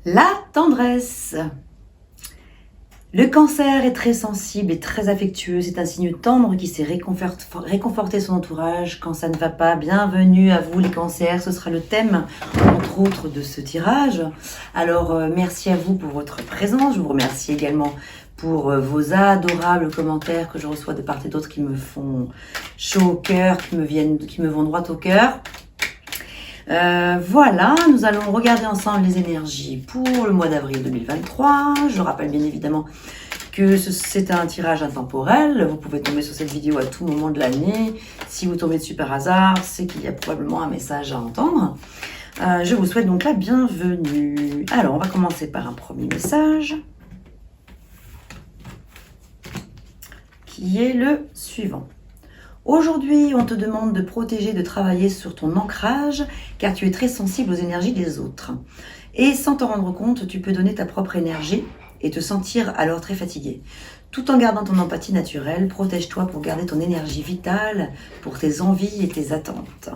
La tendresse. Le cancer est très sensible et très affectueux. C'est un signe tendre qui sait réconforter son entourage quand ça ne va pas. Bienvenue à vous les cancers. Ce sera le thème, entre autres, de ce tirage. Alors, merci à vous pour votre présence. Je vous remercie également pour vos adorables commentaires que je reçois de part et d'autre qui me font chaud au cœur, qui me vont droit au cœur. Voilà, nous allons regarder ensemble les énergies pour le mois d'avril 2023. Je rappelle bien évidemment que c'est un tirage intemporel. Vous pouvez tomber sur cette vidéo à tout moment de l'année. Si vous tombez dessus par hasard, c'est qu'il y a probablement un message à entendre. Je vous souhaite donc la bienvenue. Alors, on va commencer par un premier message qui est le suivant. Aujourd'hui, on te demande de protéger, de travailler sur ton ancrage, car tu es très sensible aux énergies des autres. Et sans t'en rendre compte, tu peux donner ta propre énergie et te sentir alors très fatigué. Tout en gardant ton empathie naturelle, protège-toi pour garder ton énergie vitale pour tes envies et tes attentes.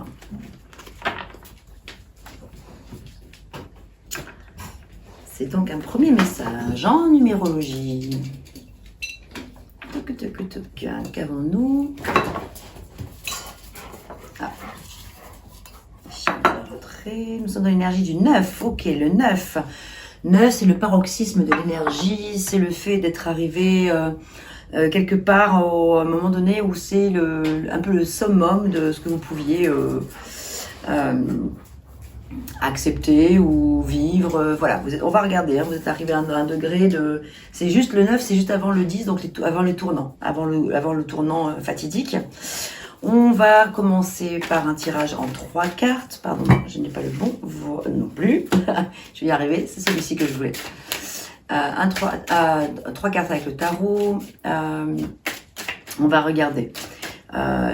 C'est donc un premier message en numérologie. Qu'avons-nous? Nous sommes dans l'énergie du 9. Ok, le 9. 9, c'est le paroxysme de l'énergie. C'est le fait d'être arrivé quelque part à un moment donné où c'est un peu le summum de ce que vous pouviez accepter ou vivre. Voilà, on va regarder. Vous êtes arrivé à un degré de... C'est juste le 9, c'est juste avant le 10, donc avant les tournants. Avant le tournant fatidique. On va commencer par un tirage en 3 cartes. Pardon, je n'ai pas le bon non plus. Je vais y arriver, c'est celui-ci que je voulais. 3 cartes avec le tarot. On va regarder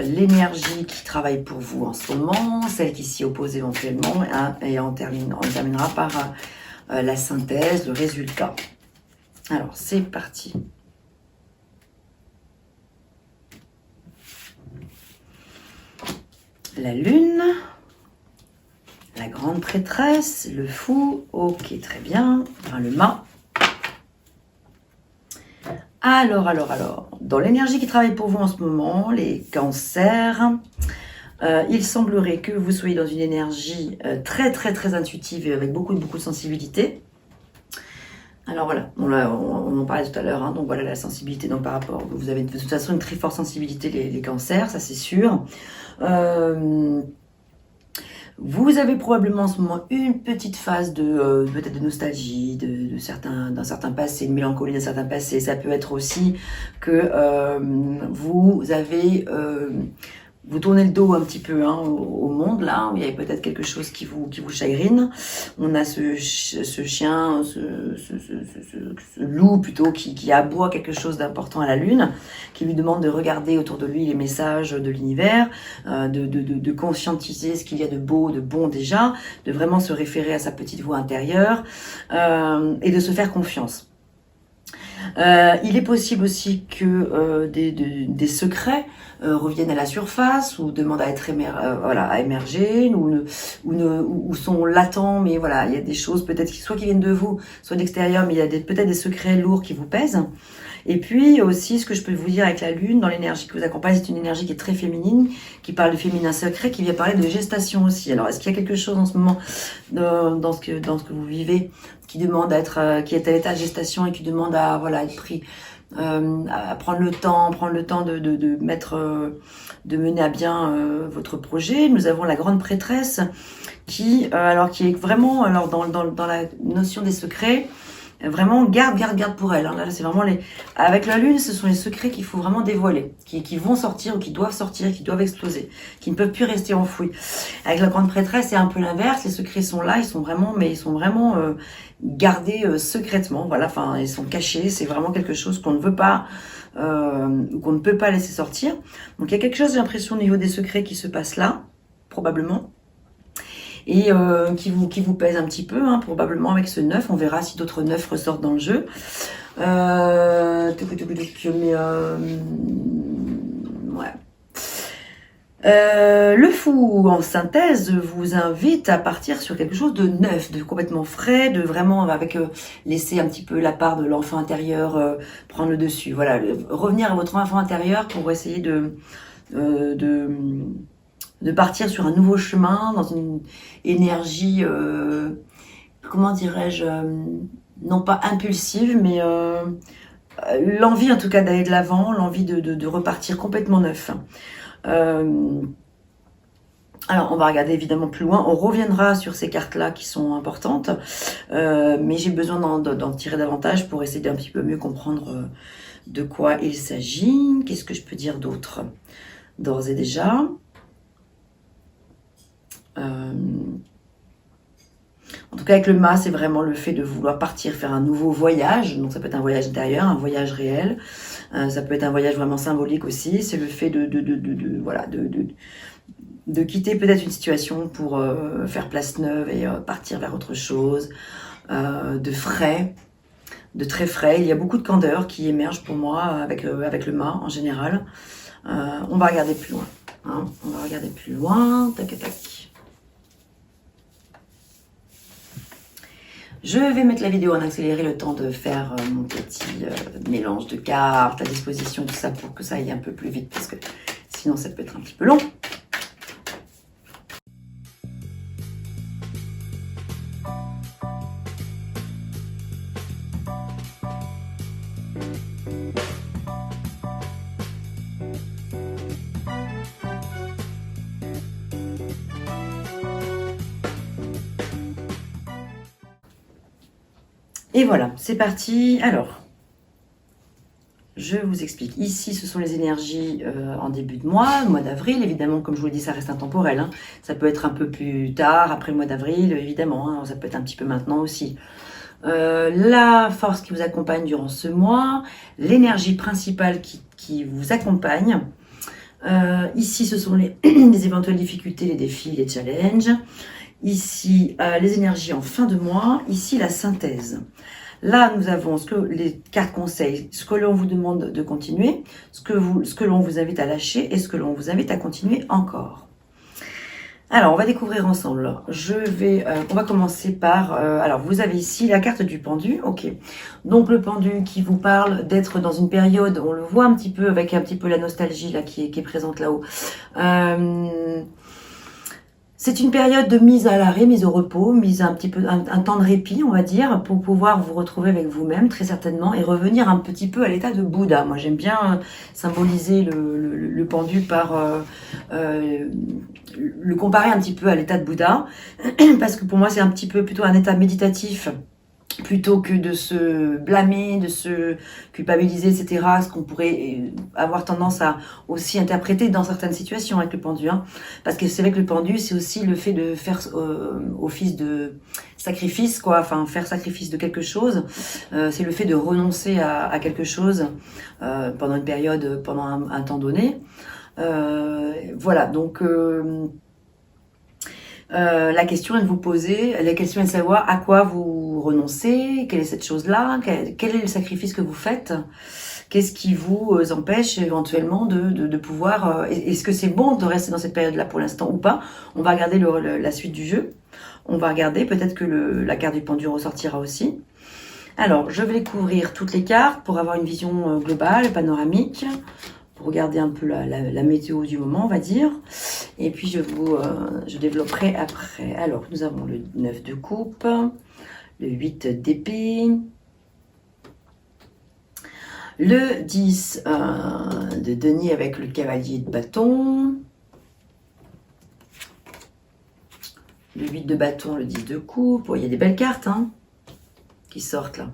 l'énergie qui travaille pour vous en ce moment, celle qui s'y oppose éventuellement, et on terminera par la synthèse, le résultat. Alors, c'est parti. La lune, la grande prêtresse, le fou, ok, très bien, enfin, le mât. Alors, dans l'énergie qui travaille pour vous en ce moment, les cancers, il semblerait que vous soyez dans une énergie très intuitive et avec beaucoup de sensibilité. Alors voilà, on en parlait tout à l'heure, hein, donc voilà la sensibilité, donc par rapport, vous avez de toute façon une très forte sensibilité les cancers, ça c'est sûr. Vous avez probablement en ce moment une petite phase de peut-être de nostalgie, d'un certain passé, de mélancolie d'un certain passé. Ça peut être aussi que vous tournez le dos un petit peu au monde, là, où il y a peut-être quelque chose qui vous chagrine. On a ce chien, ce loup plutôt, qui aboie quelque chose d'important à la lune, qui lui demande de regarder autour de lui les messages de l'univers, de conscientiser ce qu'il y a de beau, de bon déjà, de vraiment se référer à sa petite voix intérieure et de se faire confiance. Il est possible aussi que des secrets reviennent à la surface ou demandent à être à émerger ou sont latents, mais voilà, il y a des choses peut-être soit qui viennent de vous, soit de l'extérieur, mais il y a peut-être des secrets lourds qui vous pèsent. Et puis aussi, ce que je peux vous dire avec la lune, dans l'énergie qui vous accompagne, c'est une énergie qui est très féminine, qui parle de féminin secret, qui vient parler de gestation aussi. Alors, est-ce qu'il y a quelque chose en ce moment dans ce que vous vivez qui demande qui est à l'état de gestation et qui demande à être pris, à prendre le temps de mener à bien votre projet? Nous avons la grande prêtresse qui est vraiment dans la notion des secrets. Vraiment, garde pour elle. Hein. Là, c'est vraiment avec la lune, ce sont les secrets qu'il faut vraiment dévoiler, qui vont sortir ou qui doivent sortir, qui doivent exploser, qui ne peuvent plus rester enfouis. Avec la grande prêtresse, c'est un peu l'inverse. Les secrets sont là, ils sont vraiment gardés secrètement. Voilà, enfin, ils sont cachés. C'est vraiment quelque chose qu'on ne veut pas ou qu'on ne peut pas laisser sortir. Donc, il y a quelque chose, j'ai l'impression, au niveau des secrets qui se passe là, probablement. Et qui vous pèse un petit peu, hein, probablement avec ce 9. On verra si d'autres 9 ressortent dans le jeu. Ouais. Le fou en synthèse vous invite à partir sur quelque chose de neuf, de complètement frais, de vraiment avec laisser un petit peu la part de l'enfant intérieur prendre le dessus. Voilà, revenir à votre enfant intérieur pour essayer euh, de, de partir sur un nouveau chemin, dans une énergie, comment dirais-je, non pas impulsive, mais l'envie en tout cas d'aller de l'avant, l'envie de repartir complètement neuf. Alors, on va regarder évidemment plus loin. On reviendra sur ces cartes-là qui sont importantes. Mais j'ai besoin d'en tirer davantage pour essayer d'un petit peu mieux comprendre de quoi il s'agit. Qu'est-ce que je peux dire d'autre d'ores et déjà? En tout cas, avec le mât, c'est vraiment le fait de vouloir partir faire un nouveau voyage. Donc, ça peut être un voyage intérieur, un voyage réel. Ça peut être un voyage vraiment symbolique aussi. C'est le fait de quitter peut-être une situation pour faire place neuve et partir vers autre chose. De frais, de très frais. Il y a beaucoup de candeur qui émerge pour moi avec le mât en général. On va regarder plus loin. Hein. On va regarder plus loin. Tac, tac. Je vais mettre la vidéo en accéléré le temps de faire mon petit mélange de cartes à disposition, tout ça pour que ça aille un peu plus vite parce que sinon ça peut être un petit peu long. Et voilà, c'est parti. Alors, je vous explique. Ici, ce sont les énergies en début de mois d'avril. Évidemment, comme je vous l'ai dit, ça reste intemporel. Hein. Ça peut être un peu plus tard, après le mois d'avril, évidemment. Hein. Ça peut être un petit peu maintenant aussi. La force qui vous accompagne durant ce mois, l'énergie principale qui vous accompagne. Ici, ce sont les éventuelles difficultés, les défis, les challenges. Ici, les énergies en fin de mois. Ici, la synthèse. Là, nous avons ce que les cartes conseillent, ce que l'on vous demande de continuer, ce que l'on vous invite à lâcher et ce que l'on vous invite à continuer encore. Alors, on va découvrir ensemble. On va commencer par... alors, vous avez ici la carte du pendu. Ok. Donc, le pendu qui vous parle d'être dans une période, on le voit un petit peu avec un petit peu la nostalgie là qui est présente là-haut. C'est une période de mise à l'arrêt, mise au repos, mise un petit peu un temps de répit, on va dire, pour pouvoir vous retrouver avec vous-même, très certainement, et revenir un petit peu à l'état de Bouddha. Moi, j'aime bien symboliser le pendu par le comparer un petit peu à l'état de Bouddha, parce que pour moi, c'est un petit peu plutôt un état méditatif, plutôt que de se blâmer, de se culpabiliser, etc. Ce qu'on pourrait avoir tendance à aussi interpréter dans certaines situations avec le pendu. Hein. Parce que c'est vrai que le pendu, c'est aussi le fait de faire office de sacrifice, quoi. Enfin, faire sacrifice de quelque chose. C'est le fait de renoncer à quelque chose pendant une période, pendant un temps donné. Voilà, donc... la question est de vous poser, la question est de savoir à quoi vous renoncez, quelle est cette chose-là, quel est le sacrifice que vous faites, qu'est-ce qui vous empêche éventuellement de pouvoir... Est-ce que c'est bon de rester dans cette période-là pour l'instant ou pas? On va regarder la suite du jeu, on va regarder, peut-être que la carte du pendu ressortira aussi. Alors, je vais couvrir toutes les cartes pour avoir une vision globale, panoramique, pour regarder un peu la météo du moment, on va dire. Et puis, je développerai après. Alors, nous avons le 9 de coupe, le 8 d'épée, le 10 de denier avec le cavalier de bâton, le 8 de bâton, le 10 de coupe. Oh, il y a des belles cartes hein, qui sortent là.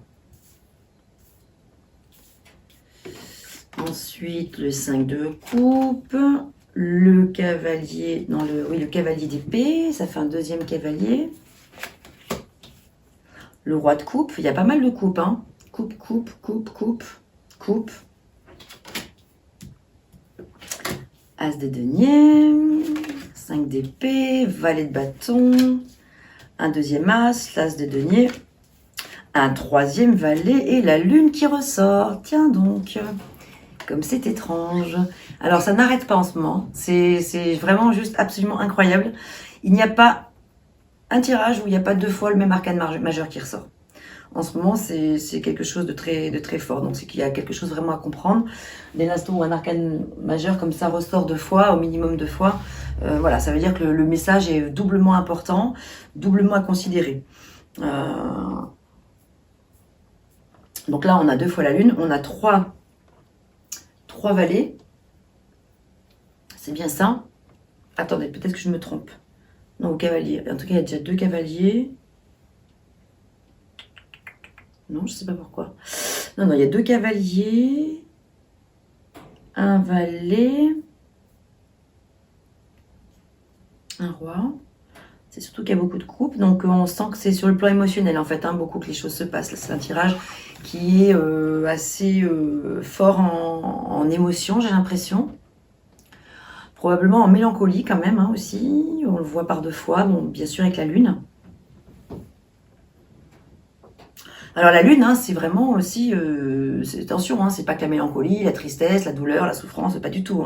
Ensuite, le 5 de coupe, le cavalier, le cavalier d'épée, ça fait un deuxième cavalier. Le roi de coupe, il y a pas mal de coupes, hein. Coupe, coupe, coupe, coupe, coupe. As de denier, 5 d'épée, valet de bâton, un deuxième as, l'as de denier, un troisième valet et la lune qui ressort. Tiens donc. Comme c'est étrange. Alors, ça n'arrête pas en ce moment. C'est vraiment juste absolument incroyable. Il n'y a pas un tirage où il n'y a pas 2 fois le même arcane majeur qui ressort. En ce moment, c'est quelque chose de très fort. Donc, c'est qu'il y a quelque chose vraiment à comprendre. Dès l'instant où un arcane majeur comme ça ressort 2 fois, au minimum 2 fois, voilà, ça veut dire que le message est doublement important, doublement à considérer. Donc là, on a 2 fois la lune, on a 3 valets. C'est bien ça. Attendez, peut-être que je me trompe. Non, cavalier. En tout cas, il y a déjà 2 cavaliers. Non, je sais pas pourquoi. Non, il y a 2 cavaliers. Un valet. Un roi. C'est surtout qu'il y a beaucoup de coupes. Donc, on sent que c'est sur le plan émotionnel, en fait, beaucoup que les choses se passent. C'est un tirage qui est assez fort en émotion, j'ai l'impression. Probablement en mélancolie, quand même, aussi. On le voit par 2 fois. Bon, bien sûr, avec la lune. Alors la lune, c'est vraiment aussi, attention, c'est pas que la mélancolie, la tristesse, la douleur, la souffrance, pas du tout.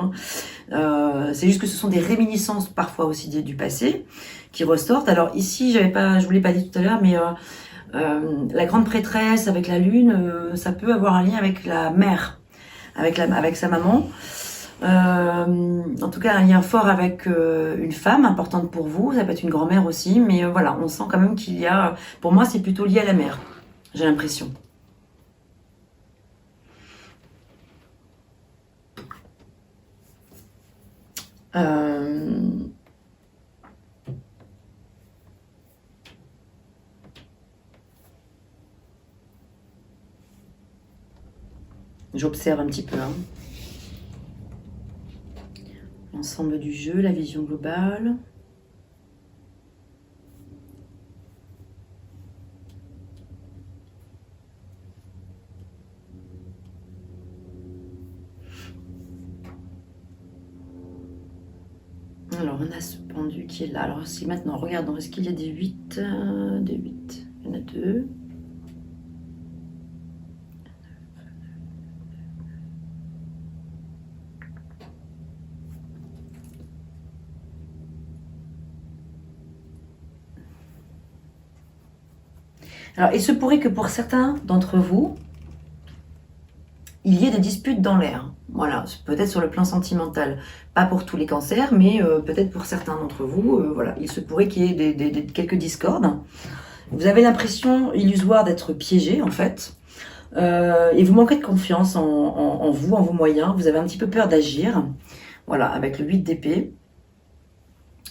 C'est juste que ce sont des réminiscences parfois aussi du passé qui ressortent. Alors ici, je vous l'ai pas dit tout à l'heure, mais la grande prêtresse avec la lune, ça peut avoir un lien avec la mère, avec sa maman. En tout cas, un lien fort avec une femme importante pour vous. Ça peut être une grand-mère aussi, mais voilà, on sent quand même qu'il y a. Pour moi, c'est plutôt lié à la mère. J'ai l'impression. J'observe un petit peu l'ensemble du jeu, la vision globale. Alors, on a ce pendu qui est là. Alors, si maintenant, regardons, est-ce qu'il y a des 8 Des 8. Il y en a 2. Alors, il se pourrait que pour certains d'entre vous, il y ait des disputes dans l'air. Voilà, peut-être sur le plan sentimental. Pas pour tous les cancers, mais peut-être pour certains d'entre vous. Voilà, il se pourrait qu'il y ait quelques discordes. Vous avez l'impression illusoire d'être piégé, en fait. Et vous manquez de confiance en vous, en vos moyens. Vous avez un petit peu peur d'agir. Voilà, avec le 8 d'épée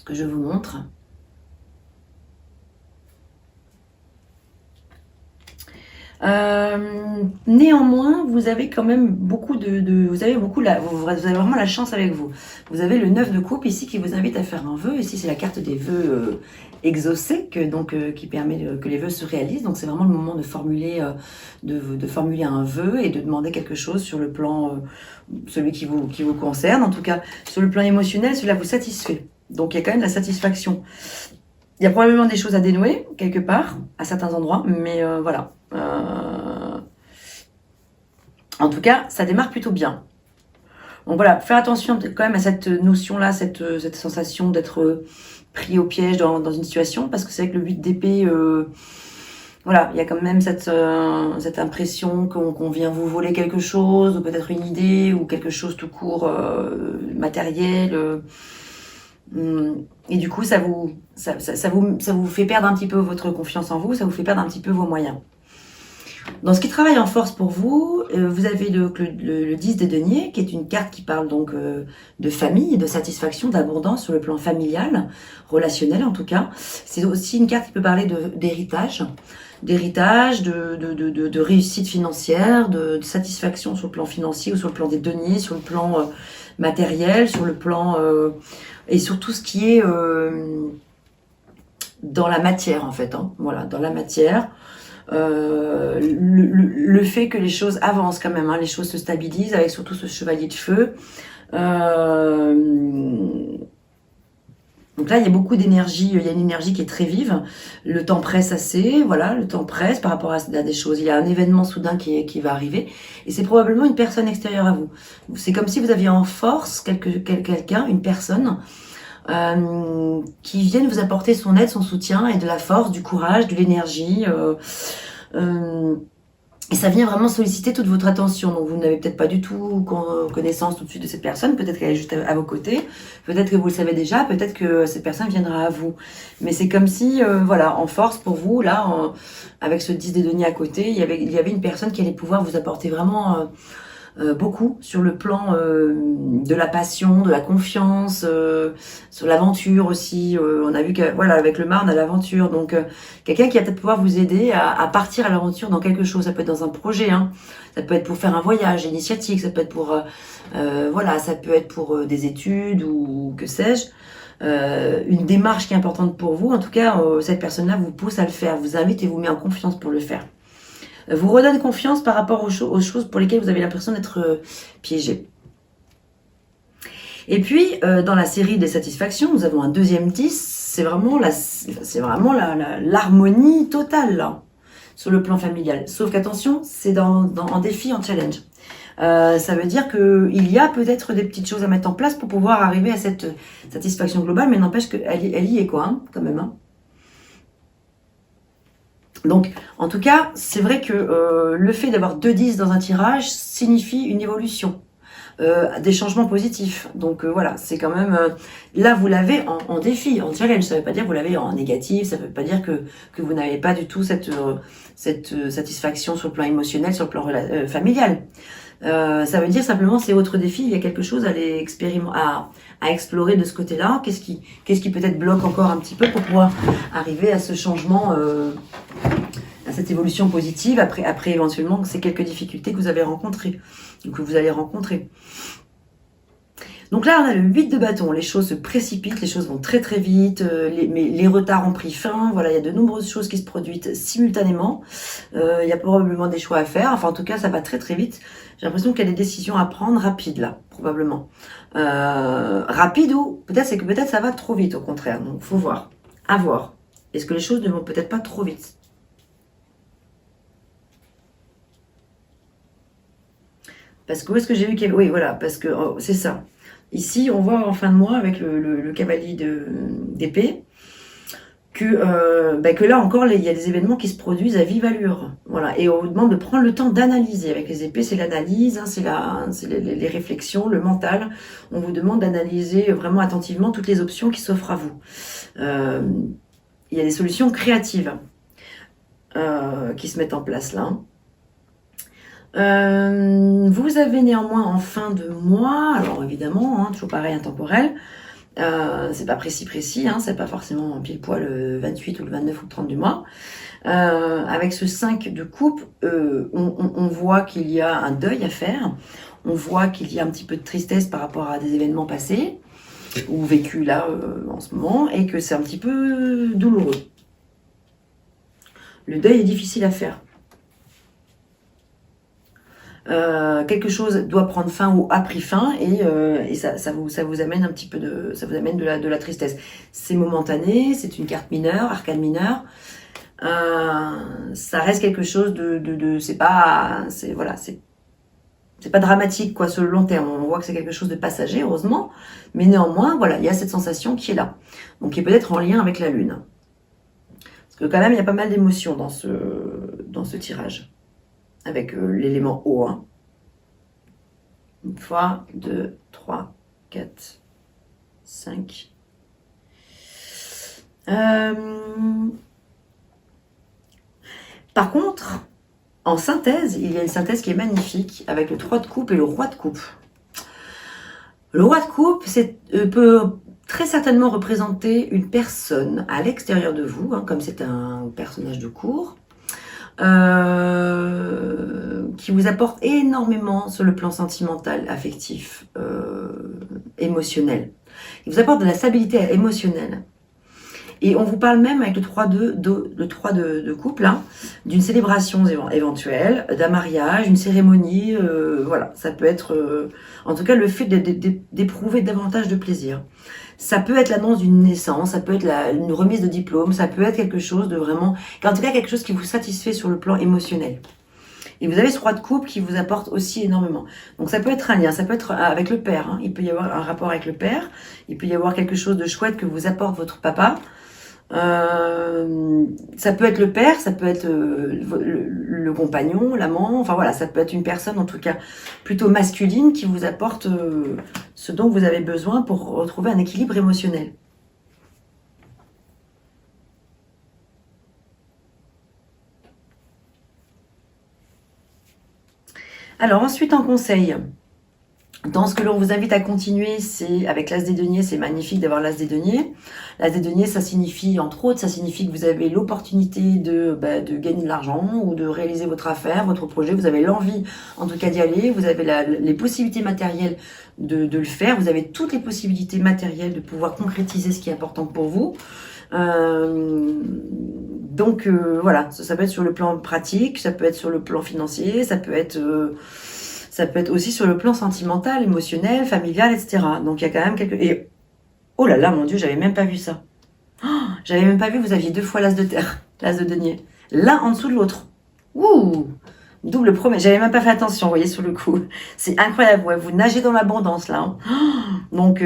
que je vous montre. Néanmoins, vous avez quand même beaucoup vous avez vraiment la chance avec vous. Vous avez le 9 de coupe ici qui vous invite à faire un vœu. Ici, c'est la carte des vœux exaucés, qui permet que les vœux se réalisent. Donc, c'est vraiment le moment de formuler, de formuler un vœu et de demander quelque chose sur le plan, celui qui vous concerne. En tout cas, sur le plan émotionnel, cela vous satisfait. Donc, il y a quand même de la satisfaction. Il y a probablement des choses à dénouer, quelque part, à certains endroits, mais voilà. En tout cas, ça démarre plutôt bien. Donc voilà, faire attention quand même à cette notion-là, cette sensation d'être pris au piège dans une situation, parce que c'est avec le 8 d'épée, voilà, il y a quand même cette impression qu'on vient vous voler quelque chose, ou peut-être une idée, ou quelque chose tout court matériel. Et du coup, ça vous fait perdre un petit peu votre confiance en vous, ça vous fait perdre un petit peu vos moyens. Dans ce qui travaille en force pour vous, vous avez le 10 de denier, qui est une carte qui parle donc de famille, de satisfaction, d'abondance sur le plan familial, relationnel en tout cas. C'est aussi une carte qui peut parler d'héritage, de réussite financière, de satisfaction sur le plan financier ou sur le plan des deniers, sur le plan matériel, sur le plan et sur tout ce qui est dans la matière en fait. Voilà, dans la matière. Le fait que les choses avancent quand même, les choses se stabilisent avec surtout ce chevalier de feu. Donc là, il y a beaucoup d'énergie, il y a une énergie qui est très vive. Le temps presse assez, voilà, le temps presse par rapport à des choses. Il y a un événement soudain qui va arriver et c'est probablement une personne extérieure à vous. C'est comme si vous aviez en force quelqu'un, une personne qui vienne vous apporter son aide, son soutien et de la force, du courage, de l'énergie. Et ça vient vraiment solliciter toute votre attention. Donc vous n'avez peut-être pas du tout connaissance tout de suite de cette personne. Peut-être qu'elle est juste à vos côtés. Peut-être que vous le savez déjà. Peut-être que cette personne viendra à vous. Mais c'est comme si, voilà, en force pour vous, là, avec ce 10 des deniers à côté, il y avait une personne qui allait pouvoir vous apporter vraiment beaucoup sur le plan de la passion, de la confiance, sur l'aventure aussi. On a vu que, voilà, avec le Marne, à l'aventure. Donc, quelqu'un qui va peut-être pouvoir vous aider à partir à l'aventure dans quelque chose. Ça peut être dans un projet, hein. Ça peut être pour faire un voyage initiatique. Ça peut être pour, voilà, ça peut être pour des études ou que sais-je. Une démarche qui est importante pour vous. En tout cas, cette personne-là vous pousse à le faire, vous invite et vous met en confiance pour le faire. Vous redonne confiance par rapport aux choses pour lesquelles vous avez l'impression d'être piégé. Et puis, dans la série des satisfactions, nous avons un deuxième 10. C'est vraiment l'harmonie totale, là, sur le plan familial. Sauf qu'attention, c'est en défi, en challenge. Ça veut dire qu'il y a peut-être des petites choses à mettre en place pour pouvoir arriver à cette satisfaction globale, mais n'empêche qu'elle y est, quoi, hein, quand même, hein. Donc, en tout cas, c'est vrai que le fait d'avoir 2 10 dans un tirage signifie une évolution, des changements positifs. Donc voilà, c'est quand même... là, vous l'avez en défi, en challenge. Ça ne veut pas dire que vous l'avez en négatif, ça ne veut pas dire que vous n'avez pas du tout cette satisfaction sur le plan émotionnel, sur le plan familial. Ça veut dire simplement c'est votre défi, il y a quelque chose à explorer de ce côté-là. Qu'est-ce qui peut-être bloque encore un petit peu pour pouvoir arriver à ce changement, à cette évolution positive après éventuellement ces quelques difficultés que vous avez rencontrées ou que vous allez rencontrer. Donc là, on a le 8 de bâton. Les choses se précipitent, les choses vont très très vite, mais les retards ont pris fin. Voilà, il y a de nombreuses choses qui se produisent simultanément. Il y a probablement des choix à faire. Enfin, en tout cas, ça va très très vite. J'ai l'impression qu'il y a des décisions à prendre rapides là, probablement. Rapide ou peut-être ça va trop vite au contraire. Donc, faut voir, à voir. Est-ce que les choses ne vont peut-être pas trop vite? Parce que où est-ce que j'ai vu qu'il... Oui, voilà, parce que c'est ça. Ici, on voit en fin de mois, avec le cavalier d'épée, que là encore, il y a des événements qui se produisent à vive allure. Voilà. Et on vous demande de prendre le temps d'analyser. Avec les épées, c'est l'analyse, hein, c'est les réflexions, le mental. On vous demande d'analyser vraiment attentivement toutes les options qui s'offrent à vous. Il y a des solutions créatives qui se mettent en place là. Vous avez néanmoins en fin de mois, alors évidemment, hein, toujours pareil, intemporel, c'est pas précis, hein, c'est pas forcément pile poil le 28 ou le 29 ou le 30 du mois. Avec ce 5 de coupe, on voit qu'il y a un deuil à faire, on voit qu'il y a un petit peu de tristesse par rapport à des événements passés, ou vécus là en ce moment, et que c'est un petit peu douloureux. Le deuil est difficile à faire. Quelque chose doit prendre fin ou a pris fin et ça vous amène un petit peu de la tristesse. C'est momentané, c'est une carte mineure, arcane mineure. Ça reste quelque chose c'est pas dramatique quoi sur le long terme. On voit que c'est quelque chose de passager heureusement, mais néanmoins voilà, il y a cette sensation qui est là, donc qui est peut-être en lien avec la lune. Parce que quand même il y a pas mal d'émotions dans ce tirage. Avec l'élément eau. Hein. Une fois, 2, 3, 4, 5. Par contre, en synthèse, il y a une synthèse qui est magnifique avec le 3 de coupe et le roi de coupe. Le roi de coupe peut très certainement représenter une personne à l'extérieur de vous, hein, comme c'est un personnage de cour. Qui vous apporte énormément sur le plan sentimental, affectif, émotionnel. Il vous apporte de la stabilité émotionnelle. Et on vous parle même avec le 3 de couple, là, d'une célébration éventuelle, d'un mariage, une cérémonie, voilà, ça peut être, en tout cas, le fait d'éprouver davantage de plaisir. Ça peut être l'annonce d'une naissance, ça peut être une remise de diplôme, ça peut être quelque chose de vraiment, en tout cas quelque chose qui vous satisfait sur le plan émotionnel. Et vous avez ce roi de coupe qui vous apporte aussi énormément. Donc ça peut être un lien, ça peut être avec le père, hein. Il peut y avoir un rapport avec le père, il peut y avoir quelque chose de chouette que vous apporte votre papa. Ça peut être le père, ça peut être le compagnon, l'amant, enfin voilà, ça peut être une personne en tout cas plutôt masculine qui vous apporte ce dont vous avez besoin pour retrouver un équilibre émotionnel. Alors ensuite en conseil, dans ce que l'on vous invite à continuer, c'est avec l'as des deniers, c'est magnifique d'avoir l'as des deniers. L'as des deniers, ça signifie, entre autres, ça signifie que vous avez l'opportunité de gagner de l'argent ou de réaliser votre affaire, votre projet. Vous avez l'envie, en tout cas, d'y aller. Vous avez les possibilités matérielles de le faire. Vous avez toutes les possibilités matérielles de pouvoir concrétiser ce qui est important pour vous. Donc voilà, ça peut être sur le plan pratique, ça peut être sur le plan financier, ça peut être aussi sur le plan sentimental, émotionnel, familial, etc. Donc il y a quand même quelques... Et oh là là, mon Dieu, j'avais même pas vu ça. Oh, j'avais même pas vu, vous aviez 2 fois l'as de terre, l'as de denier. L'un en dessous de l'autre. Ouh, double promesse. J'avais même pas fait attention, vous voyez, sur le coup. C'est incroyable, ouais, vous nagez dans l'abondance, là. Hein. Oh, donc,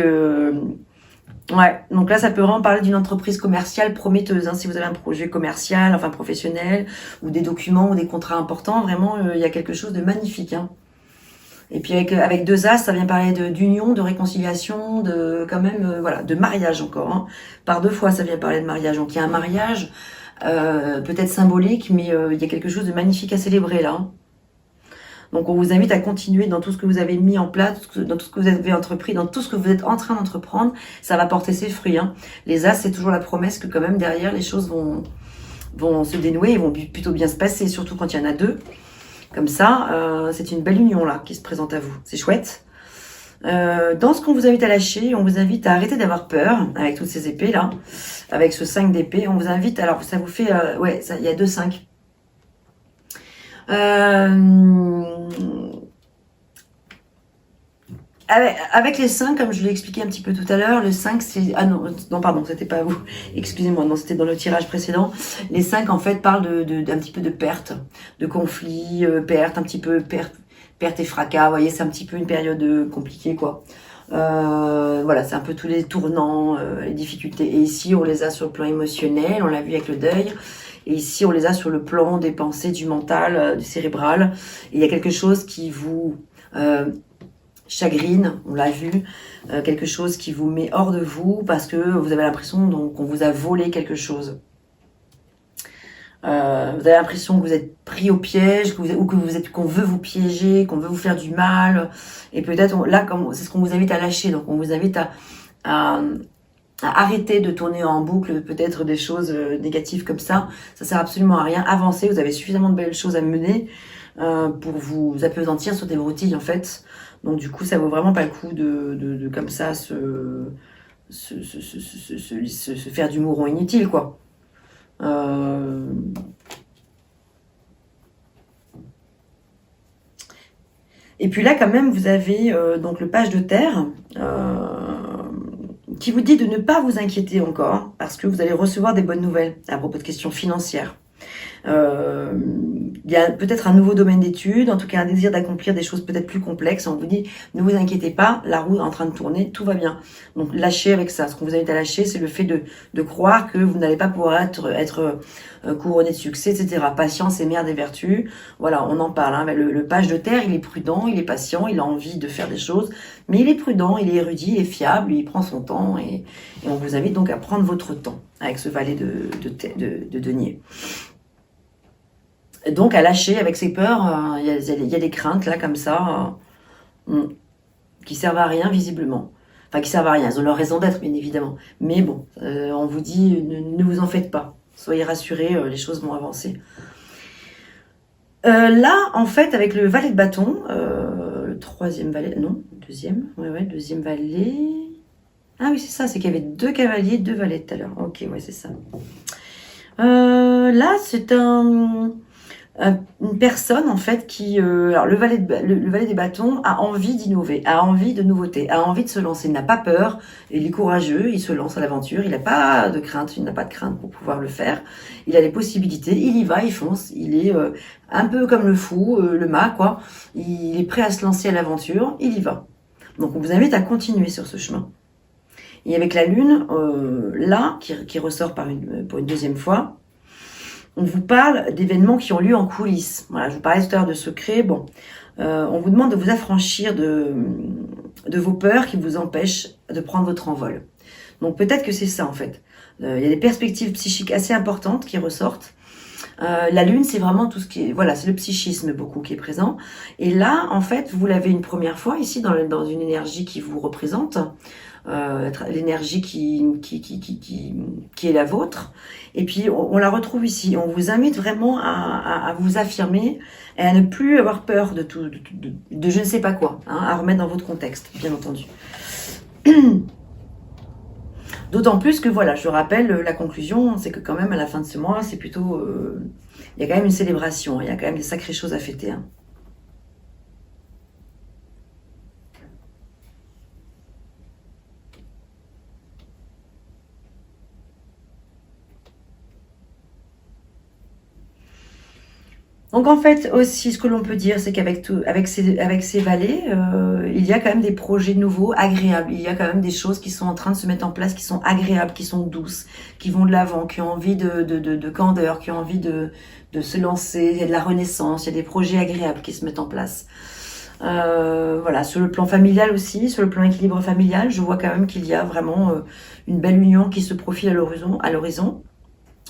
ouais, donc là, ça peut vraiment parler d'une entreprise commerciale prometteuse. Hein, si vous avez un projet commercial, enfin professionnel, ou des documents, ou des contrats importants, vraiment, il y a quelque chose de magnifique, hein. Et puis avec 2 as, ça vient parler d'union, de réconciliation, de quand même, voilà, de mariage encore. Hein. Par 2 fois, ça vient parler de mariage. Donc il y a un mariage, peut-être symbolique, mais il y a quelque chose de magnifique à célébrer là. Hein. Donc on vous invite à continuer dans tout ce que vous avez mis en place, dans tout ce que vous avez entrepris, dans tout ce que vous êtes en train d'entreprendre. Ça va porter ses fruits. Hein. Les as, c'est toujours la promesse que quand même derrière, les choses vont se dénouer et vont plutôt bien se passer, surtout quand il y en a 2. Comme ça, c'est une belle union là qui se présente à vous. C'est chouette. Dans ce qu'on vous invite à lâcher, on vous invite à arrêter d'avoir peur avec toutes ces épées là. Avec ce 5 d'épée, on vous invite, alors ça vous fait, ouais, il y a 2 5. Avec les 5, comme je l'ai expliqué un petit peu tout à l'heure, le 5 c'est... Ah non, pardon, c'était pas vous. Excusez-moi, non, c'était dans le tirage précédent. Les 5 en fait parlent d'un petit peu de perte, de conflit, perte, un petit peu perte et fracas. Vous voyez, c'est un petit peu une période compliquée quoi. Voilà, c'est un peu tous les tournants, les difficultés. Et ici, on les a sur le plan émotionnel, on l'a vu avec le deuil. Et ici, on les a sur le plan des pensées, du mental, du cérébral. Et il y a quelque chose qui vous... chagrine, on l'a vu, quelque chose qui vous met hors de vous parce que vous avez l'impression qu'on vous a volé quelque chose. Vous avez l'impression que vous êtes pris au piège, qu'on veut vous piéger, qu'on veut vous faire du mal. Et peut-être, là, c'est ce qu'on vous invite à lâcher. Donc, on vous invite à arrêter de tourner en boucle peut-être des choses négatives comme ça. Ça sert absolument à rien. Avancez, vous avez suffisamment de belles choses à mener pour vous appesantir sur des broutilles, en fait. Donc du coup, ça vaut vraiment pas le coup de comme ça se faire du mouron inutile, quoi. Et puis là, quand même, vous avez donc le page de terre qui vous dit de ne pas vous inquiéter encore parce que vous allez recevoir des bonnes nouvelles à propos de questions financières. Il y a peut-être un nouveau domaine d'études, en tout cas un désir d'accomplir des choses peut-être plus complexes. On vous dit, ne vous inquiétez pas, la roue est en train de tourner, tout va bien. Donc lâchez avec ça. Ce qu'on vous invite à lâcher, c'est le fait de croire que vous n'allez pas pouvoir être couronné de succès, etc. Patience est mère des vertus. Voilà, on en parle. Hein. Le page de terre, il est prudent, il est patient, il a envie de faire des choses, mais il est prudent, il est érudit, il est fiable, il prend son temps et on vous invite donc à prendre votre temps avec ce valet de denier. Donc à lâcher avec ses peurs, il y a des craintes là comme ça qui servent à rien visiblement. Enfin qui servent à rien, elles ont leur raison d'être bien évidemment. Mais bon, on vous dit ne vous en faites pas. Soyez rassurés, les choses vont avancer. Là en fait avec le valet de bâton, le 3e valet, non, le 2e, ouais, 2e valet. Ah oui c'est ça, c'est qu'il y avait 2 cavaliers, 2 valets tout à l'heure. Ok, ouais c'est ça. Là c'est un... une personne en fait qui, alors le valet des bâtons a envie d'innover, a envie de nouveauté, a envie de se lancer, il n'a pas peur, il est courageux, il se lance à l'aventure, il n'a pas de crainte, il n'a pas de crainte pour pouvoir le faire, il a les possibilités, il y va, il fonce, il est un peu comme le fou, le mât quoi, il est prêt à se lancer à l'aventure, il y va. Donc on vous invite à continuer sur ce chemin. Et avec la lune, là, qui ressort pour une deuxième fois, on vous parle d'événements qui ont lieu en coulisses. Voilà, je vous parlais tout à l'heure de secrets. Bon, on vous demande de vous affranchir de vos peurs qui vous empêchent de prendre votre envol. Donc peut-être que c'est ça en fait. Il y a des perspectives psychiques assez importantes qui ressortent. La lune, c'est vraiment tout ce qui est... Voilà, c'est le psychisme beaucoup qui est présent. Et là, en fait, vous l'avez une première fois ici dans une énergie qui vous représente. L'énergie qui est la vôtre. Et puis, on la retrouve ici. On vous invite vraiment à vous affirmer et à ne plus avoir peur de tout, de je ne sais pas quoi, hein, à remettre dans votre contexte, bien entendu. D'autant plus que, voilà, je rappelle, la conclusion, c'est que quand même, à la fin de ce mois, c'est plutôt... il y a quand même une célébration, il y a quand même des sacrées choses à fêter. Hein. Donc en fait aussi ce que l'on peut dire c'est qu'avec ces vallées, il y a quand même des projets nouveaux, agréables. Il y a quand même des choses qui sont en train de se mettre en place, qui sont agréables, qui sont douces, qui vont de l'avant, qui ont envie de candeur, qui ont envie de se lancer. Il y a de la renaissance, il y a des projets agréables qui se mettent en place. Voilà, sur le plan familial aussi, sur le plan équilibre familial, je vois quand même qu'il y a vraiment une belle union qui se profile à l'horizon.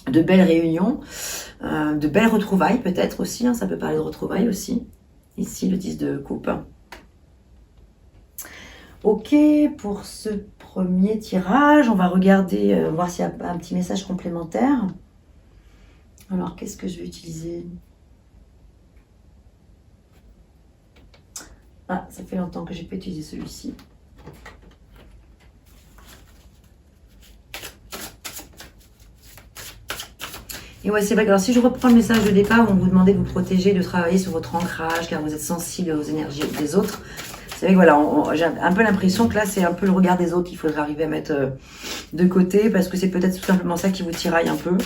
De belles réunions, de belles retrouvailles peut-être aussi, hein, ça peut parler de retrouvailles aussi. Ici, le 10 de coupe. Ok, pour ce premier tirage, on va regarder, voir s'il y a un petit message complémentaire. Alors, qu'est-ce que je vais utiliser? Ah, ça fait longtemps que j'ai pas utilisé celui-ci. Et ouais, c'est vrai que alors, si je reprends le message de départ où on vous demandait de vous protéger, de travailler sur votre ancrage, car vous êtes sensible aux énergies des autres, c'est vrai que voilà, j'ai un peu l'impression que là, c'est un peu le regard des autres qu'il faudrait arriver à mettre de côté, parce que c'est peut-être tout simplement ça qui vous tiraille un peu.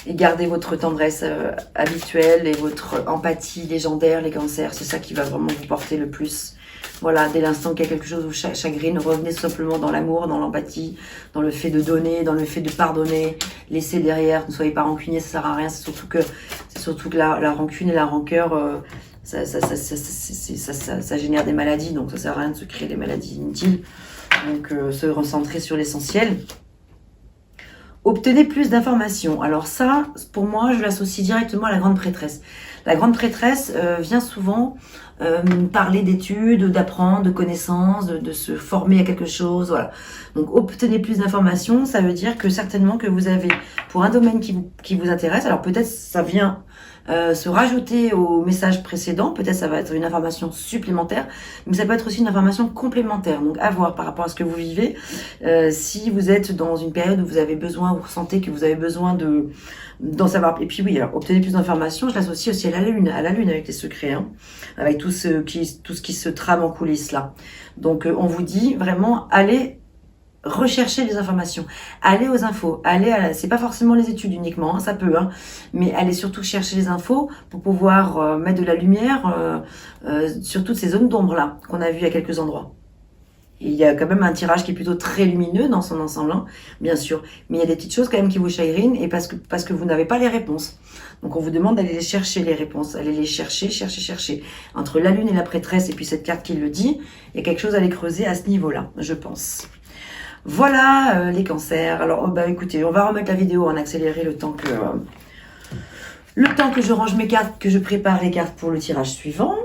Et gardez votre tendresse habituelle et votre empathie légendaire, les cancers. C'est ça qui va vraiment vous porter le plus. Voilà, dès l'instant qu'il y a quelque chose où chagrine, revenez simplement dans l'amour, dans l'empathie, dans le fait de donner, dans le fait de pardonner. Laissez derrière, ne soyez pas rancunier, ça sert à rien. C'est surtout que la rancune et la rancœur, ça génère des maladies. Donc ça sert à rien de se créer des maladies inutiles. Donc se recentrer sur l'essentiel. Obtenez plus d'informations. Alors ça, pour moi, je l'associe directement à la grande prêtresse. La grande prêtresse vient souvent parler d'études, d'apprendre, de connaissances, de se former à quelque chose. Voilà. Donc, obtenez plus d'informations, ça veut dire que certainement que vous avez, pour un domaine qui vous intéresse, alors peut-être ça vient se rajouter au message précédent, peut-être ça va être une information supplémentaire, mais ça peut être aussi une information complémentaire. Donc à voir par rapport à ce que vous vivez, si vous êtes dans une période où vous avez besoin, vous ressentez que vous avez besoin d'en savoir. Et puis oui, alors obtenez plus d'informations, je l'associe aussi à la lune avec les secrets, hein, avec tout ce qui se trame en coulisses là. Donc on vous dit vraiment, allez rechercher les informations, allez aux infos, c'est pas forcément les études uniquement, hein, ça peut, hein, mais allez surtout chercher les infos pour pouvoir mettre de la lumière sur toutes ces zones d'ombre là qu'on a vues à quelques endroits. Et il y a quand même un tirage qui est plutôt très lumineux dans son ensemble, hein, bien sûr, mais il y a des petites choses quand même qui vous chagrinent et parce que vous n'avez pas les réponses. Donc on vous demande d'aller les chercher les réponses, allez les chercher. Entre la lune et la prêtresse et puis cette carte qui le dit, il y a quelque chose à aller creuser à ce niveau-là, je pense. Voilà les cancers. Alors, bah écoutez, on va remettre la vidéo en accéléré le temps que je range mes cartes, que je prépare les cartes pour le tirage suivant,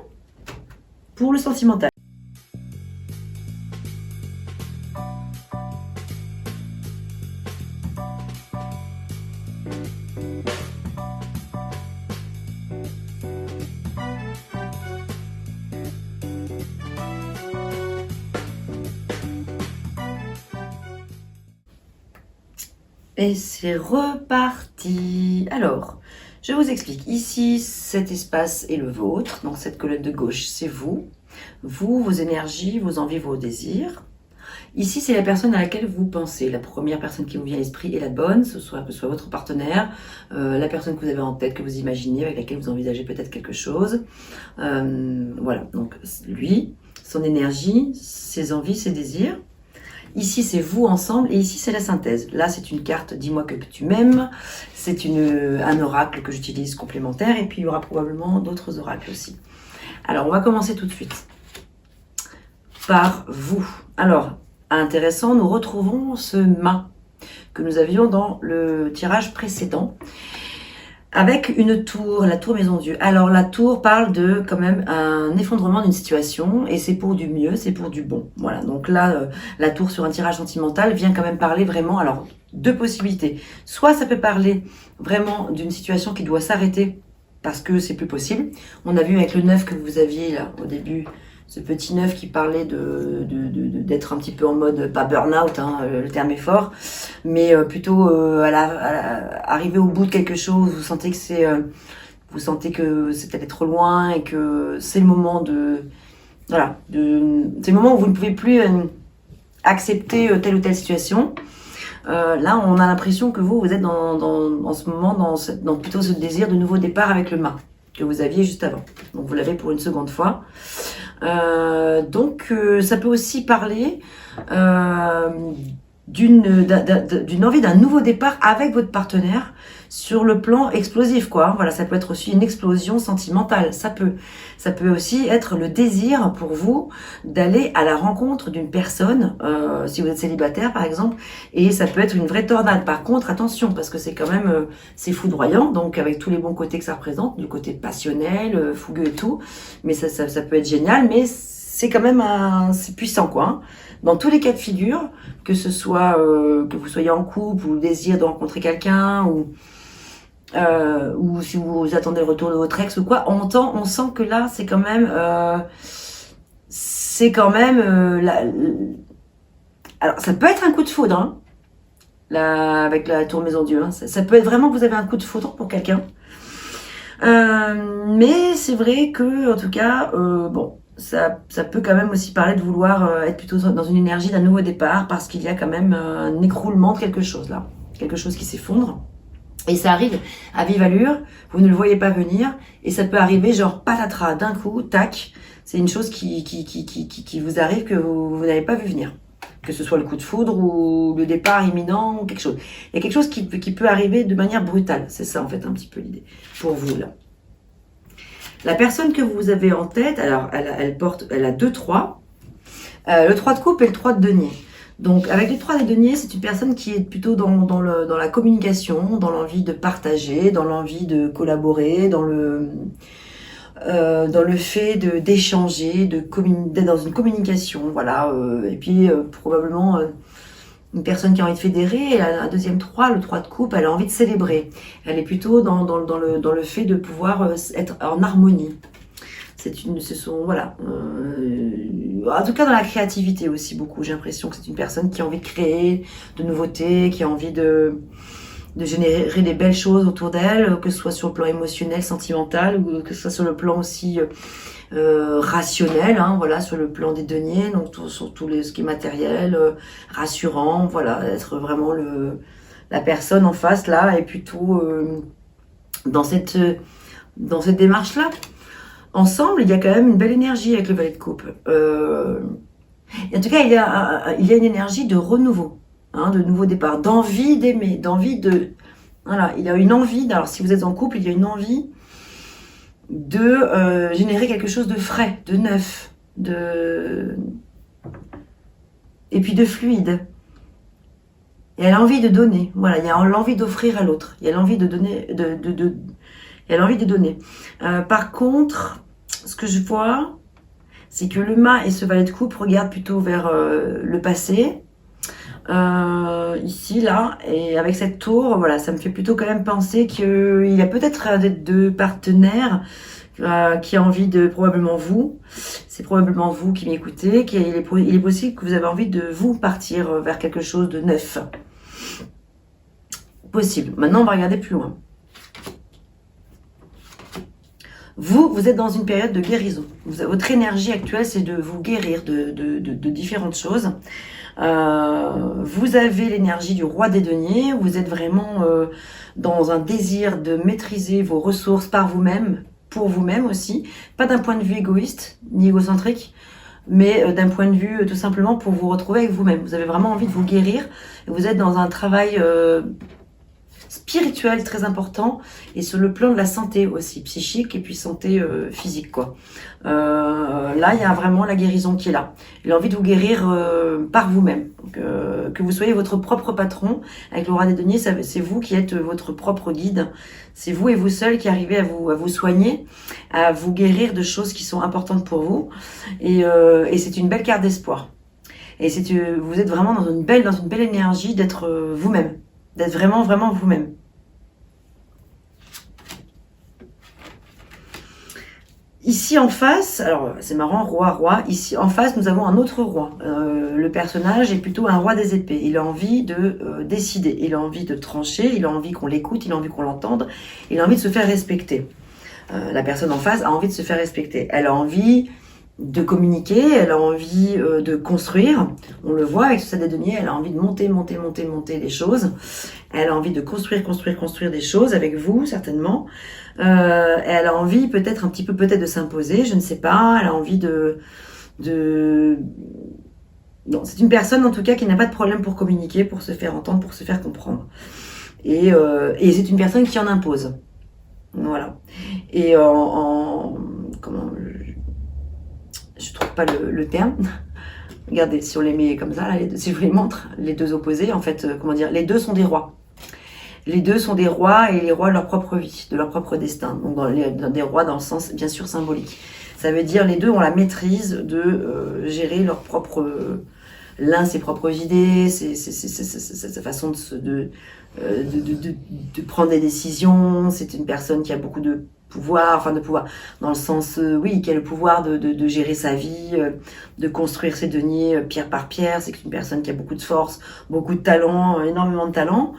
pour le sentimental. Et c'est reparti. Alors, je vous explique. Ici, cet espace est le vôtre. Donc, cette colonne de gauche, c'est vous. Vous, vos énergies, vos envies, vos désirs. Ici, c'est la personne à laquelle vous pensez. La première personne qui vous vient à l'esprit est la bonne, que ce soit votre partenaire, la personne que vous avez en tête, que vous imaginez, avec laquelle vous envisagez peut-être quelque chose. Voilà, donc lui, son énergie, ses envies, ses désirs. Ici, c'est vous ensemble et ici, c'est la synthèse. Là, c'est une carte « Dis-moi que tu m'aimes ». C'est un oracle que j'utilise complémentaire et puis il y aura probablement d'autres oracles aussi. Alors, on va commencer tout de suite par vous. Alors, intéressant, nous retrouvons ce mât que nous avions dans le tirage précédent avec une tour, la tour Maison Dieu. Alors la tour parle de quand même un effondrement d'une situation et c'est pour du mieux, c'est pour du bon. Voilà, donc là, la tour sur un tirage sentimental vient quand même parler vraiment, alors deux possibilités. Soit ça peut parler vraiment d'une situation qui doit s'arrêter parce que c'est plus possible. On a vu avec le 9 que vous aviez là au début, ce petit 9 qui parlait d'être un petit peu en mode, pas burn-out, hein, le terme est fort, mais plutôt arriver au bout de quelque chose, vous sentez que c'est allé trop loin et que c'est le moment c'est le moment où vous ne pouvez plus accepter telle ou telle situation. Là, on a l'impression que vous êtes en ce moment dans plutôt ce désir de nouveau départ avec le mât que vous aviez juste avant. Donc vous l'avez pour une seconde fois. Donc ça peut aussi parler d'une envie d'un nouveau départ avec votre partenaire sur le plan explosif, quoi. Voilà, ça peut être aussi une explosion sentimentale. Ça peut aussi être le désir pour vous d'aller à la rencontre d'une personne, si vous êtes célibataire par exemple, et ça peut être une vraie tornade. Par contre, attention, parce que c'est quand même c'est foudroyant, donc avec tous les bons côtés que ça représente, du côté passionnel, fougueux et tout, mais ça peut être génial, mais c'est quand même c'est puissant, quoi. Hein. Dans tous les cas de figure, que ce soit que vous soyez en couple ou le désir de rencontrer quelqu'un ou si vous attendez le retour de votre ex ou quoi, on sent que là c'est quand même alors ça peut être un coup de foudre, hein, là, avec la tour Maison Dieu, hein. Ça peut être vraiment que vous avez un coup de foudre pour quelqu'un, mais c'est vrai que en tout cas bon, ça peut quand même aussi parler de vouloir être plutôt dans une énergie d'un nouveau départ, parce qu'il y a quand même un écroulement de quelque chose là, quelque chose qui s'effondre. Et ça arrive à vive allure, vous ne le voyez pas venir, et ça peut arriver genre patatras, d'un coup, tac, c'est une chose qui vous arrive que vous n'avez pas vu venir. Que ce soit le coup de foudre ou le départ imminent ou quelque chose. Il y a quelque chose qui peut arriver de manière brutale, c'est ça en fait un petit peu l'idée, pour vous là. La personne que vous avez en tête, alors elle a 2 3, le 3 de coupe et le 3 de denier. Donc, avec les 3 des deniers, c'est une personne qui est plutôt dans la communication, dans l'envie de partager, dans l'envie de collaborer, dans le fait d'échanger, d'être dans une communication, voilà. Et puis, probablement, une personne qui a envie de fédérer, elle a un deuxième 3, le 3 de coupe, elle a envie de célébrer. Elle est plutôt dans le fait de pouvoir être en harmonie. Voilà. En tout cas, dans la créativité aussi beaucoup. J'ai l'impression que c'est une personne qui a envie de créer de nouveautés, qui a envie de générer des belles choses autour d'elle, que ce soit sur le plan émotionnel, sentimental, ou que ce soit sur le plan aussi rationnel, hein, voilà, sur le plan des deniers, donc sur tout ce qui est matériel, rassurant, voilà, être vraiment la personne en face là, et plutôt dans cette démarche-là. Ensemble, il y a quand même une belle énergie avec le valet de coupe. Et en tout cas, il y a une énergie de renouveau, hein, de nouveau départ, d'envie d'aimer, d'envie de... Voilà, il y a une envie, alors si vous êtes en couple, il y a une envie de générer quelque chose de frais, de neuf, et puis de fluide. Et elle a envie de donner, voilà, il y a l'envie d'offrir à l'autre, il y a l'envie de donner, il y a l'envie de donner. Par contre, ce que je vois, c'est que le mât et ce valet de coupe regardent plutôt vers le passé. Ici, là, et avec cette tour, voilà, ça me fait plutôt quand même penser qu'il y a peut-être des 2 partenaires qui a envie de, probablement vous, c'est probablement vous qui m'écoutez, il est possible que vous avez envie de vous partir vers quelque chose de neuf. possible. Maintenant, on va regarder plus loin. Vous êtes dans une période de guérison. Votre énergie actuelle, c'est de vous guérir de différentes choses. Vous avez l'énergie du roi des deniers. Vous êtes vraiment dans un désir de maîtriser vos ressources par vous-même, pour vous-même aussi. Pas d'un point de vue égoïste, ni égocentrique, mais d'un point de vue tout simplement pour vous retrouver avec vous-même. Vous avez vraiment envie de vous guérir. Et vous êtes dans un travail spirituel très important et sur le plan de la santé aussi, psychique et puis santé physique, quoi. Là, il y a vraiment la guérison qui est là. Il a envie de vous guérir par vous-même. Que vous soyez votre propre patron. Avec le roi des deniers, c'est vous qui êtes votre propre guide. C'est vous et vous seul qui arrivez à vous soigner, à vous guérir de choses qui sont importantes pour vous. Et c'est une belle carte d'espoir. Et vous êtes vraiment dans une belle énergie d'être vous-même. D'être vraiment, vraiment vous-même. Ici en face, alors c'est marrant, roi. Ici en face, nous avons un autre roi. Le personnage est plutôt un roi des épées. Il a envie de décider, il a envie de trancher, il a envie qu'on l'écoute, il a envie qu'on l'entende, il a envie de se faire respecter. La personne en face a envie de se faire respecter. Elle a envie de communiquer, elle a envie de construire. On le voit avec ce set des deniers, elle a envie de monter les choses. Elle a envie de construire des choses avec vous, certainement. Elle a envie peut-être un petit peu de s'imposer, je ne sais pas. Elle a envie Non, c'est une personne en tout cas qui n'a pas de problème pour communiquer, pour se faire entendre, pour se faire comprendre. Et c'est une personne qui en impose. Voilà. Et comment... Je trouve pas le terme. Regardez, si on les met comme ça, là, si je vous les montre, les deux opposés, en fait, comment dire, les deux sont des rois. Les deux sont des rois et les rois de leur propre vie, de leur propre destin. Donc des rois dans le sens bien sûr symbolique. Ça veut dire les deux ont la maîtrise de gérer leur propre... l'un ses propres idées, sa façon de prendre des décisions. C'est une personne qui a beaucoup de pouvoir, dans le sens, oui, qui a le pouvoir de gérer sa vie, de construire ses deniers pierre par pierre. C'est une personne qui a beaucoup de force, beaucoup de talent, énormément de talent.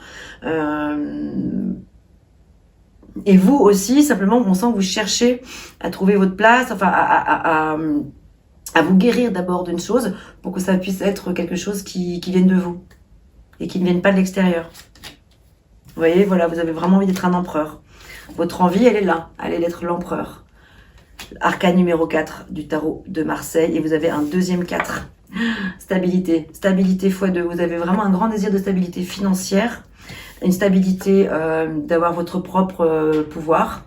Et vous aussi, simplement, on sent que vous cherchez à trouver votre place, enfin, à vous guérir d'abord d'une chose pour que ça puisse être quelque chose qui vienne de vous et qui ne vienne pas de l'extérieur. Vous voyez, voilà, vous avez vraiment envie d'être un empereur. Votre envie, elle est là, elle est d'être l'empereur. Arcane numéro 4 du tarot de Marseille. Et vous avez un deuxième 4. Stabilité. Stabilité x2. Vous avez vraiment un grand désir de stabilité financière. Une stabilité d'avoir votre propre pouvoir.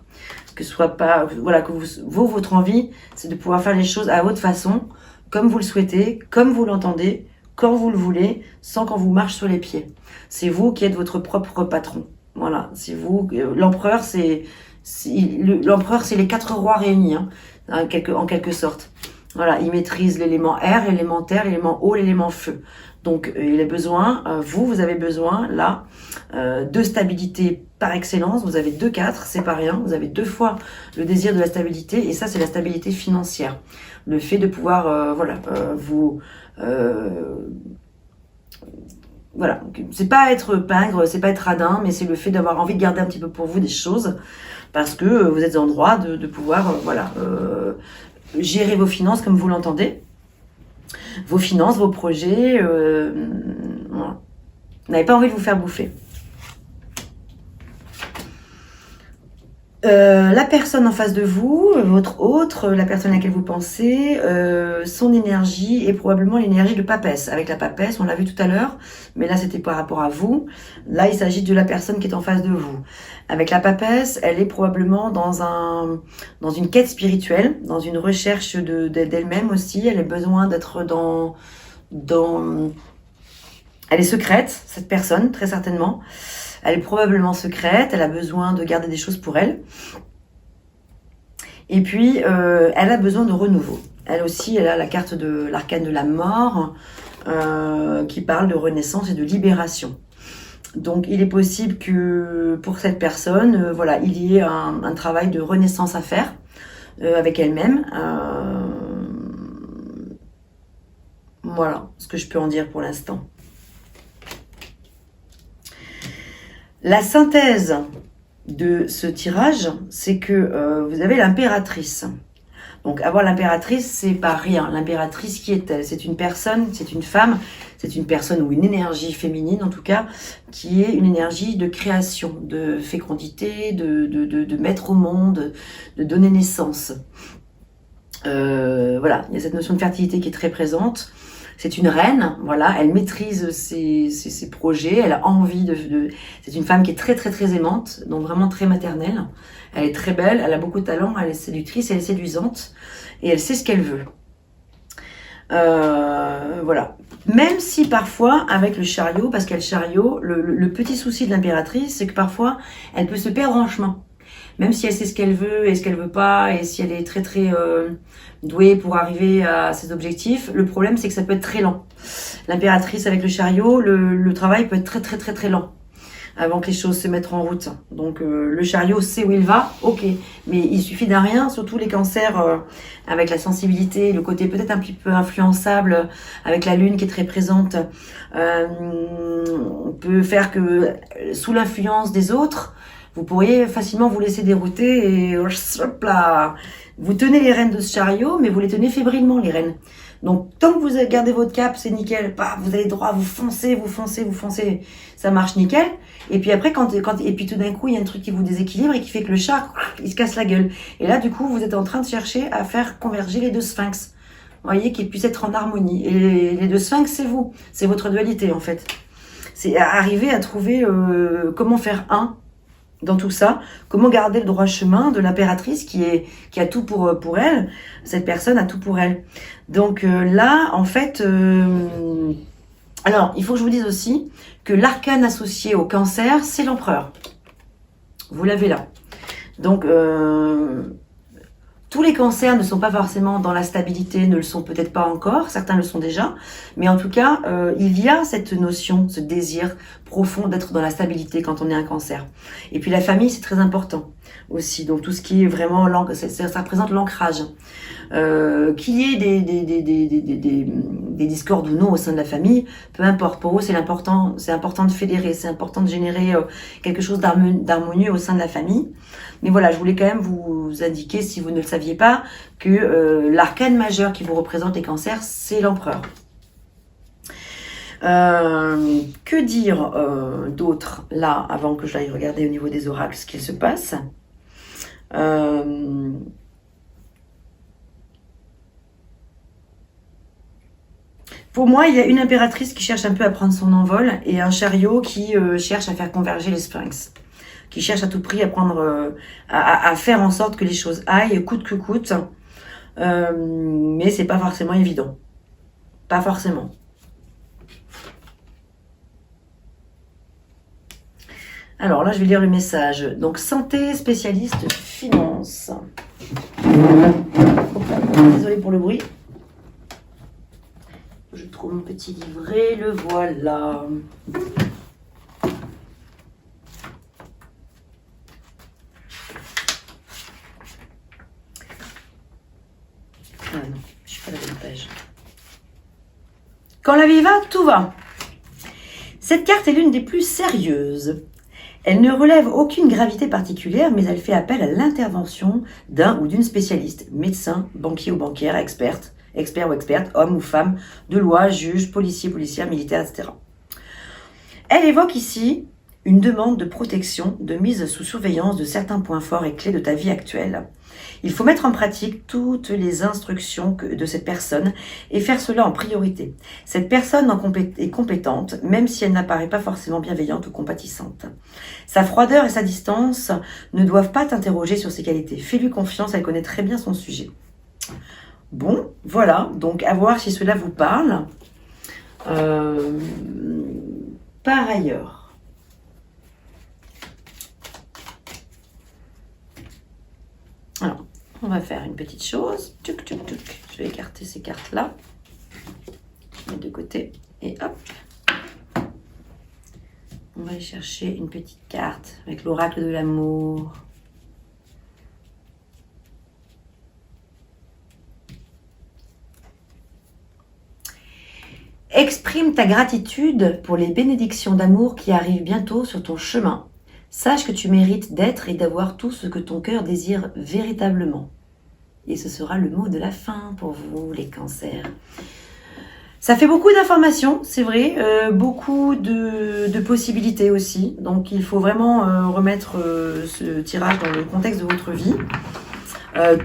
Que ce soit pas... Voilà, que votre envie, c'est de pouvoir faire les choses à votre façon, comme vous le souhaitez, comme vous l'entendez, quand vous le voulez, sans qu'on vous marche sur les pieds. C'est vous qui êtes votre propre patron. Voilà, c'est vous. L'empereur, c'est les 4 rois réunis, hein, en quelque sorte. Voilà, il maîtrise l'élément air, l'élément terre, l'élément eau, l'élément feu. Donc, il a besoin, vous avez besoin, là, de stabilité par excellence. Vous avez 2 4, c'est pas rien. Vous avez 2 fois le désir de la stabilité. Et ça, c'est la stabilité financière. Le fait de pouvoir, voilà, c'est pas être pingre, c'est pas être radin, mais c'est le fait d'avoir envie de garder un petit peu pour vous des choses, parce que vous êtes en droit de pouvoir, gérer vos finances comme vous l'entendez, vos finances, vos projets, voilà. Vous n'avez pas envie de vous faire bouffer. La personne en face de vous, votre autre, la personne à laquelle vous pensez, son énergie est probablement l'énergie de papesse. Avec la papesse, on l'a vu tout à l'heure, mais là c'était par rapport à vous. Là, il s'agit de la personne qui est en face de vous. Avec la papesse, elle est probablement dans une quête spirituelle, dans une recherche d'elle-même aussi. Elle a besoin d'être dans... Elle est secrète, cette personne, très certainement. Elle est probablement secrète, elle a besoin de garder des choses pour elle. Et puis, elle a besoin de renouveau. Elle aussi, elle a la carte de l'arcane de la mort qui parle de renaissance et de libération. Donc, il est possible que pour cette personne, voilà, il y ait un travail de renaissance à faire avec elle-même. Voilà ce que je peux en dire pour l'instant. La synthèse de ce tirage, c'est que vous avez l'impératrice. Donc avoir l'impératrice, c'est pas rien. L'impératrice, qui est-elle? C'est une personne, c'est une femme, c'est une personne ou une énergie féminine en tout cas, qui est une énergie de création, de fécondité, de mettre au monde, de donner naissance. Voilà, il y a cette notion de fertilité qui est très présente. C'est une reine, voilà, elle maîtrise ses projets, elle a envie C'est une femme qui est très très très aimante, donc vraiment très maternelle. Elle est très belle, elle a beaucoup de talent, elle est séductrice, elle est séduisante, et elle sait ce qu'elle veut. Voilà. Même si parfois, avec le chariot, parce qu'elle chariot, le petit souci de l'impératrice, c'est que parfois, elle peut se perdre en chemin. Même si elle sait ce qu'elle veut et ce qu'elle veut pas, et si elle est très très douée pour arriver à ses objectifs, le problème c'est que ça peut être très lent. L'impératrice avec le chariot, le travail peut être très très très très lent avant que les choses se mettent en route. Donc le chariot sait où il va, ok, mais il suffit d'un rien, surtout les cancers avec la sensibilité, le côté peut-être un petit peu influençable, avec la lune qui est très présente, on peut faire que sous l'influence des autres, vous pourriez facilement vous laisser dérouter et hop là, vous tenez les rênes de ce chariot, mais vous les tenez fébrilement les rênes. Donc tant que vous gardez votre cap, c'est nickel. Bah, vous allez droit, vous foncez, ça marche nickel. Et puis après, et puis tout d'un coup, il y a un truc qui vous déséquilibre et qui fait que le chat, il se casse la gueule. Et là, du coup, vous êtes en train de chercher à faire converger les deux sphinx. Vous voyez, qu'ils puissent être en harmonie. Et les deux sphinx, c'est vous. C'est votre dualité, en fait. C'est arriver à trouver comment faire un dans tout ça, comment garder le droit chemin de l'impératrice qui a tout pour elle, cette personne a tout pour elle. Donc là, en fait, alors il faut que je vous dise aussi que l'arcane associé au cancer, c'est l'empereur. Vous l'avez là. Donc tous les cancers ne sont pas forcément dans la stabilité, ne le sont peut-être pas encore, certains le sont déjà, mais en tout cas, il y a cette notion, ce désir profond d'être dans la stabilité quand on est un cancer. Et puis la famille, c'est très important aussi, donc tout ce qui est vraiment, ça représente l'ancrage. Qu'il y ait des discordes ou non au sein de la famille, peu importe, pour eux c'est important de fédérer, c'est important de générer quelque chose d'harmonieux au sein de la famille. Mais voilà, je voulais quand même vous indiquer, si vous ne le saviez pas, que l'arcane majeur qui vous représente les cancers, c'est l'empereur. Que dire d'autre là, avant que j'aille regarder au niveau des oracles ce qu'il se passe. Pour moi, il y a une impératrice qui cherche un peu à prendre son envol et un chariot qui cherche à faire converger les sphinx, qui cherche à tout prix à prendre, à faire en sorte que les choses aillent coûte que coûte, mais c'est pas forcément évident, pas forcément. Alors là, je vais lire le message. Donc, santé, spécialiste, finance. Désolée pour le bruit. Je trouve mon petit livret, le voilà. Ah non, je suis pas à la bonne page. Quand la vie va, tout va. Cette carte est l'une des plus sérieuses. Elle ne relève aucune gravité particulière, mais elle fait appel à l'intervention d'un ou d'une spécialiste, médecin, banquier ou banquière, expert ou experte, homme ou femme, de loi, juge, policier, policière, militaire, etc. Elle évoque ici une demande de protection, de mise sous surveillance de certains points forts et clés de ta vie actuelle. Il faut mettre en pratique toutes les instructions de cette personne et faire cela en priorité. Cette personne est compétente, même si elle n'apparaît pas forcément bienveillante ou compatissante. Sa froideur et sa distance ne doivent pas t'interroger sur ses qualités. Fais-lui confiance, elle connaît très bien son sujet. Bon, voilà, donc à voir si cela vous parle. Par ailleurs, alors, on va faire une petite chose. Tuc, tuc, tuc. Je vais écarter ces cartes-là. Je mets de côté et hop. On va aller chercher une petite carte avec l'oracle de l'amour. Exprime ta gratitude pour les bénédictions d'amour qui arrivent bientôt sur ton chemin. Sache que tu mérites d'être et d'avoir tout ce que ton cœur désire véritablement. Et ce sera le mot de la fin pour vous, les cancers. Ça fait beaucoup d'informations, c'est vrai, beaucoup de possibilités aussi. Donc il faut vraiment remettre ce tirage dans le contexte de votre vie.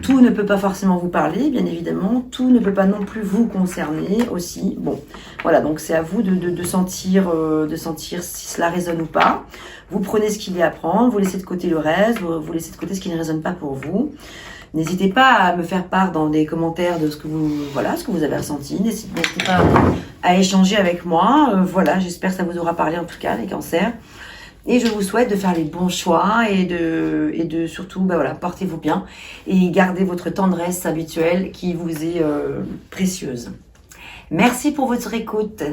Tout ne peut pas forcément vous parler, bien évidemment. Tout ne peut pas non plus vous concerner aussi. Bon, voilà, donc c'est à vous de sentir si cela résonne ou pas. Vous prenez ce qu'il y a à prendre, vous laissez de côté le reste, vous laissez de côté ce qui ne résonne pas pour vous. N'hésitez pas à me faire part dans des commentaires de ce que vous avez ressenti. N'hésitez pas à échanger avec moi. Voilà, j'espère que ça vous aura parlé en tout cas, les cancers. Et je vous souhaite de faire les bons choix et de surtout, voilà, portez-vous bien et gardez votre tendresse habituelle qui vous est précieuse. Merci pour votre écoute.